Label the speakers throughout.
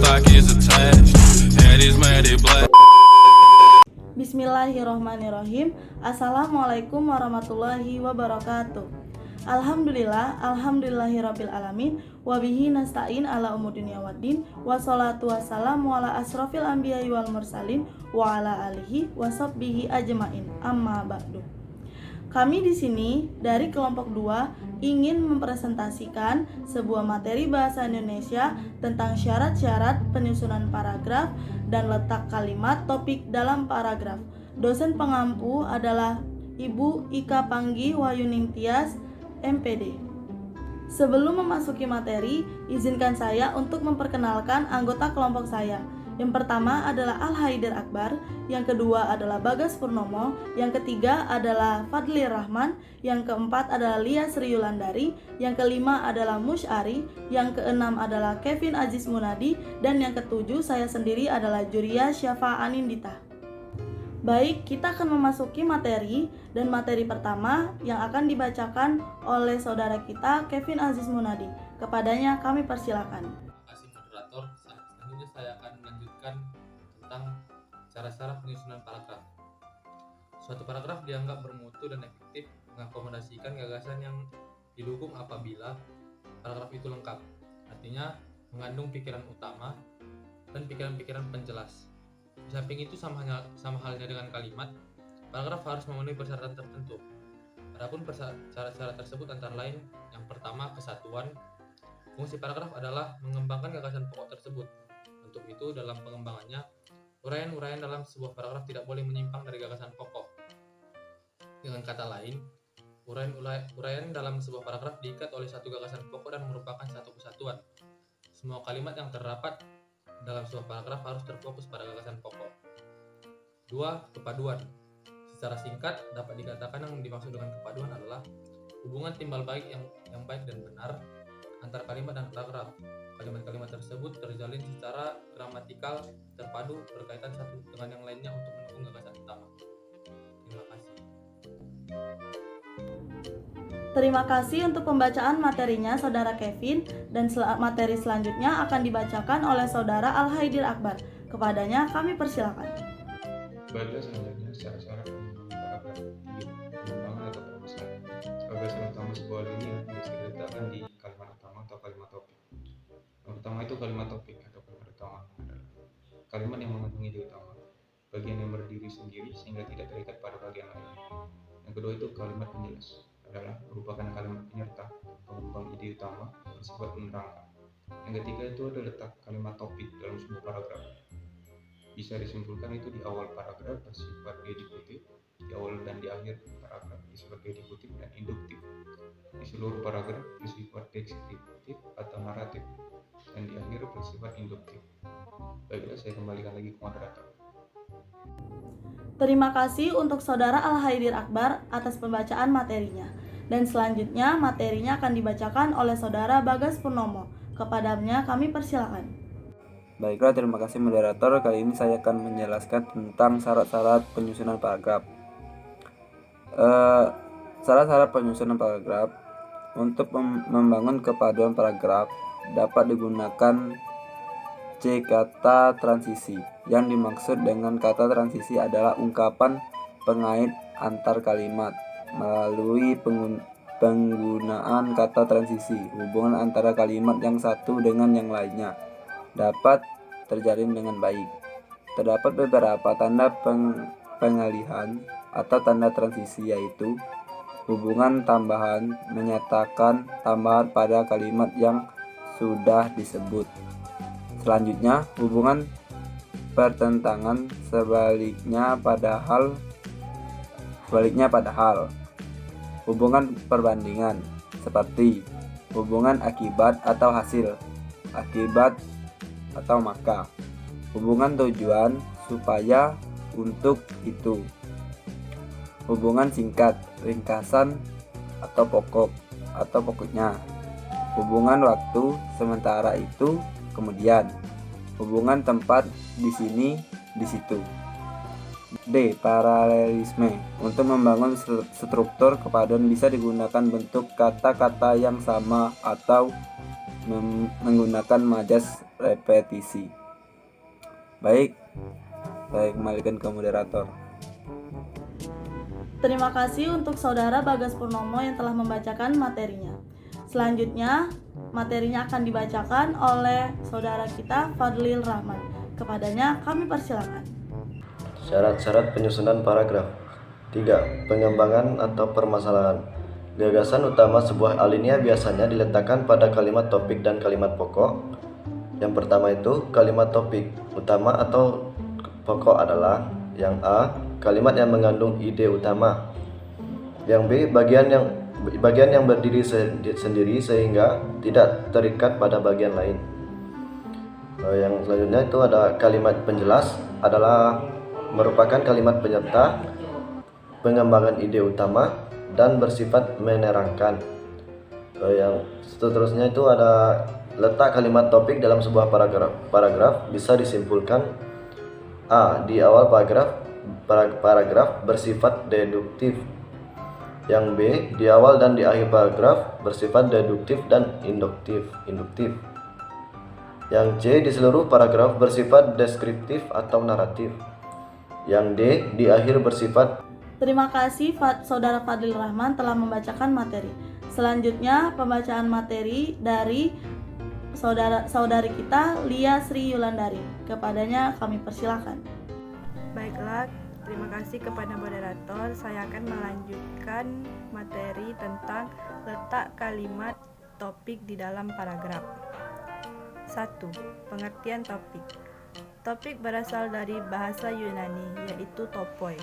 Speaker 1: stock is attached. Head is mad, it black.
Speaker 2: Bismillahirrohmanirrohim. Assalamualaikum warahmatullahi wabarakatuh. Alhamdulillahirabbil alamin wa bihi nasta'in ala umur dunya waddin wassalatu wassalamu ala asrofil anbiya'i wal mursalin wa ala alihi wa sahbihi ajmain. Amma ba'du. Kami di sini dari kelompok 2 ingin mempresentasikan sebuah materi bahasa Indonesia tentang syarat-syarat penyusunan paragraf dan letak kalimat topik dalam paragraf. Dosen pengampu adalah Ibu Ika Panggi Wayuning Tias, MPD. Sebelum memasuki materi, izinkan saya untuk memperkenalkan anggota kelompok saya. Yang pertama adalah Al-Haidar Akbar, yang kedua adalah Bagas Purnomo, yang ketiga adalah Fadli Rahman, yang keempat adalah Lia Sriulandari, yang kelima adalah Musyari, yang keenam adalah Kevin Aziz Munadi, dan yang ketujuh saya sendiri adalah Juria Syafa Anindita. Baik, kita akan memasuki materi, dan materi pertama yang akan dibacakan oleh saudara kita Kevin Aziz Munadi. Kepadanya kami persilakan.
Speaker 3: Terima kasih moderator. Selanjutnya saya akan melanjutkan tentang cara-cara penyusunan paragraf. Suatu paragraf dianggap bermutu dan efektif mengakomodasikan gagasan yang didukung apabila paragraf itu lengkap. Artinya mengandung pikiran utama dan pikiran-pikiran penjelas. Di samping itu sama halnya dengan kalimat, paragraf harus memenuhi persyaratan tertentu. Adapun syarat-syarat tersebut antara lain, yang pertama kesatuan. Fungsi paragraf adalah mengembangkan gagasan pokok tersebut. Untuk itu, dalam pengembangannya, uraian-uraian dalam sebuah paragraf tidak boleh menyimpang dari gagasan pokok. Dengan kata lain, uraian dalam sebuah paragraf diikat oleh satu gagasan pokok dan merupakan satu kesatuan. Semua kalimat yang terdapat dalam sebuah paragraf harus terfokus pada gagasan pokok. 2. Kepaduan. Secara singkat, dapat dikatakan yang dimaksud dengan kepaduan adalah hubungan timbal balik yang baik dan benar antara kalimat dan paragraf. Kalimat-kalimat tersebut terjalin secara gramatikal terpadu berkaitan satu dengan yang lainnya untuk mendukung gagasan utama. Terima kasih.
Speaker 2: Terima kasih untuk pembacaan materinya saudara Kevin, dan materi selanjutnya akan dibacakan oleh saudara Al-Haidar Akbar. Kepadanya kami persilakan.
Speaker 4: Baiklah, selanjutnya syarat-syarat paragraf pengembangan atau permasalahan. Gagasan utama sebuah linear bisa diletakkan di kalimat utama atau kalimat topik. Yang pertama itu kalimat topik atau kalimat utama adalah kalimat yang mengandung ide utama, bagian yang berdiri sendiri sehingga tidak terikat pada bagian lain. Yang kedua itu kalimat penjelas, adalah merupakan kalimat penyerta pengembang ide utama bersifat menerangkan. Yang ketiga itu ada letak kalimat topik dalam sebuah paragraf. Bisa disimpulkan itu di awal paragraf bersifat deduktif, di awal dan di akhir paragraf bersifat deduktif dan induktif, di seluruh paragraf bersifat deskriptif atau naratif, dan di akhir bersifat induktif. Baiklah, saya kembalikan lagi ke moderator.
Speaker 2: Terima kasih untuk saudara Al-Haidar Akbar atas pembacaan materinya. Dan selanjutnya materinya akan dibacakan oleh saudara Bagas Purnomo. Kepadanya kami persilakan.
Speaker 5: Baiklah, terima kasih moderator. Kali ini saya akan menjelaskan tentang syarat-syarat penyusunan paragraf. Syarat-syarat penyusunan paragraf. Untuk membangun kepaduan paragraf dapat digunakan C kata transisi. Yang dimaksud dengan kata transisi adalah ungkapan pengait antar kalimat. Melalui penggunaan kata transisi, hubungan antara kalimat yang satu dengan yang lainnya dapat terjalin dengan baik. Terdapat beberapa tanda pengalihan atau tanda transisi, yaitu hubungan tambahan, menyatakan tambahan pada kalimat yang sudah disebut. Selanjutnya, hubungan pertentangan, sebaliknya padahal. Hubungan perbandingan, seperti hubungan akibat atau hasil, akibat atau maka. Hubungan tujuan, supaya, untuk, itu. Hubungan singkat, ringkasan atau pokok atau pokoknya. Hubungan waktu, sementara itu, kemudian. Hubungan tempat, di sini, di situ. D. Paralelisme. Untuk membangun struktur kepaduan bisa digunakan bentuk kata-kata yang sama atau menggunakan majas repetisi. Baik, saya kembalikan ke moderator.
Speaker 2: Terima kasih untuk Saudara Bagas Purnomo yang telah membacakan materinya. Selanjutnya, materinya akan dibacakan oleh saudara kita Fadlil Rahman. Kepadanya kami persilakan.
Speaker 6: Syarat-syarat penyusunan paragraf. 3. Pengembangan atau permasalahan. Gagasan utama sebuah alinea biasanya diletakkan pada kalimat topik dan kalimat pokok. Yang pertama itu kalimat topik utama atau pokok adalah yang A, kalimat yang mengandung ide utama. Yang B, bagian yang berdiri sendiri sehingga tidak terikat pada bagian lain. Yang selanjutnya itu ada kalimat penjelas, adalah merupakan kalimat penyerta pengembangan ide utama dan bersifat menerangkan. Yang seterusnya itu ada letak kalimat topik dalam sebuah paragraf bisa disimpulkan A. Di awal paragraf bersifat deduktif. Yang B. Di awal dan di akhir paragraf bersifat deduktif dan induktif. Yang C. Di seluruh paragraf bersifat deskriptif atau naratif. Yang D. Di akhir bersifat.
Speaker 2: Terima kasih Saudara Fadlil Rahman telah membacakan materi. Selanjutnya pembacaan materi dari saudari kita Lia Sri Yulandari. Kepadanya kami persilakan.
Speaker 7: Baiklah, terima kasih kepada moderator. Saya akan melanjutkan materi tentang letak kalimat topik di dalam paragraf. 1. Pengertian topik. Topik berasal dari bahasa Yunani, yaitu topoi,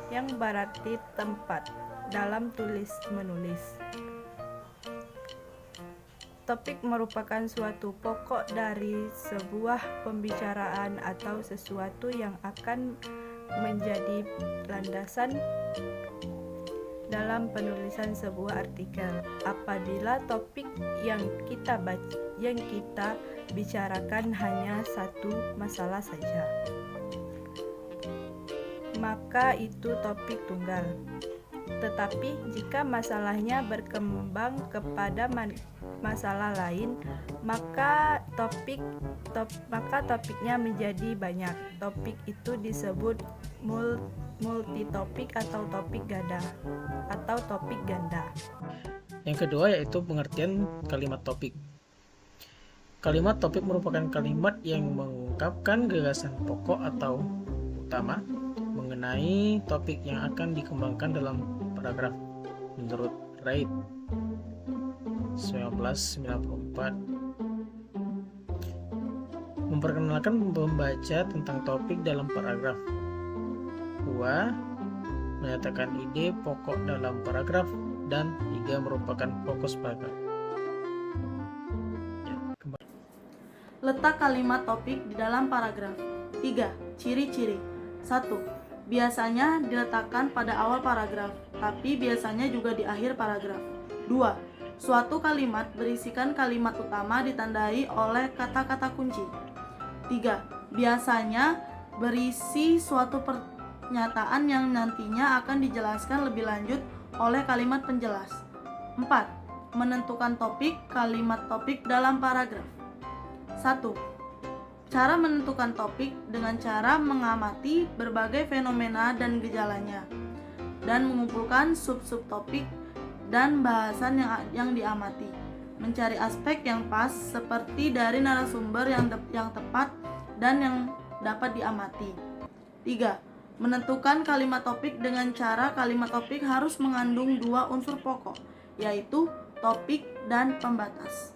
Speaker 7: yang berarti tempat dalam tulis-menulis. Topik merupakan suatu pokok dari sebuah pembicaraan atau sesuatu yang akan menjadi landasan dalam penulisan sebuah artikel. Apabila topik yang kita bicarakan hanya satu masalah saja, maka itu topik tunggal. Tetapi jika masalahnya berkembang kepada masalah lain, maka topiknya menjadi banyak. Topik itu disebut multitopik atau topik ganda
Speaker 8: Yang kedua yaitu pengertian kalimat topik. Kalimat topik merupakan kalimat yang mengungkapkan gagasan pokok atau utama mengenai topik yang akan dikembangkan dalam paragraf. Menurut Wright 1994, memperkenalkan pembaca tentang topik dalam paragraf. 2. Menyatakan ide pokok dalam paragraf. Dan 3. Merupakan fokus paragraf.
Speaker 2: Letak kalimat topik di dalam paragraf. 3. Ciri-ciri. 1. Biasanya diletakkan pada awal paragraf, tapi biasanya juga di akhir paragraf. 2. Suatu kalimat berisikan kalimat utama ditandai oleh kata-kata kunci. 3. Biasanya berisi suatu pernyataan yang nantinya akan dijelaskan lebih lanjut oleh kalimat penjelas. 4. Menentukan topik kalimat topik dalam paragraf. 1. Cara menentukan topik dengan cara mengamati berbagai fenomena dan gejalanya, dan mengumpulkan sub-sub topik dan bahasan yang diamati. Mencari aspek yang pas seperti dari narasumber yang tepat dan yang dapat diamati. 3. Menentukan kalimat topik dengan cara kalimat topik harus mengandung 2 unsur pokok, yaitu topik dan pembatas.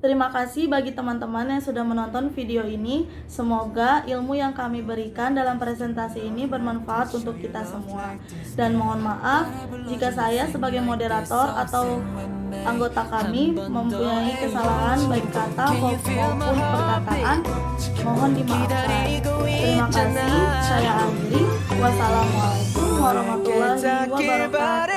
Speaker 2: Terima kasih bagi teman-teman yang sudah menonton video ini. Semoga ilmu yang kami berikan dalam presentasi ini bermanfaat untuk kita semua. Dan mohon maaf jika saya sebagai moderator atau anggota kami mempunyai kesalahan baik kata maupun perkataan. Mohon dimaafkan. Terima kasih. Saya akhiri. Wassalamualaikum warahmatullahi wabarakatuh.